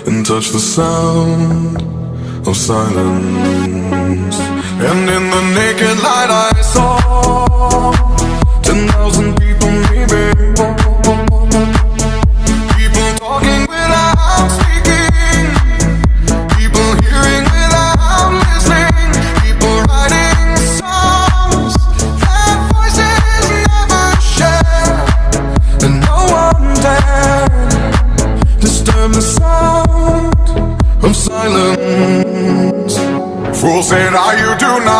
and touch the sound of silence. And in the naked light I saw 10,000 people, maybe. People talking without speaking, people hearing without listening, people writing songs that voices never share, and no one dared disturb the sound of silence. Fool said, are you do not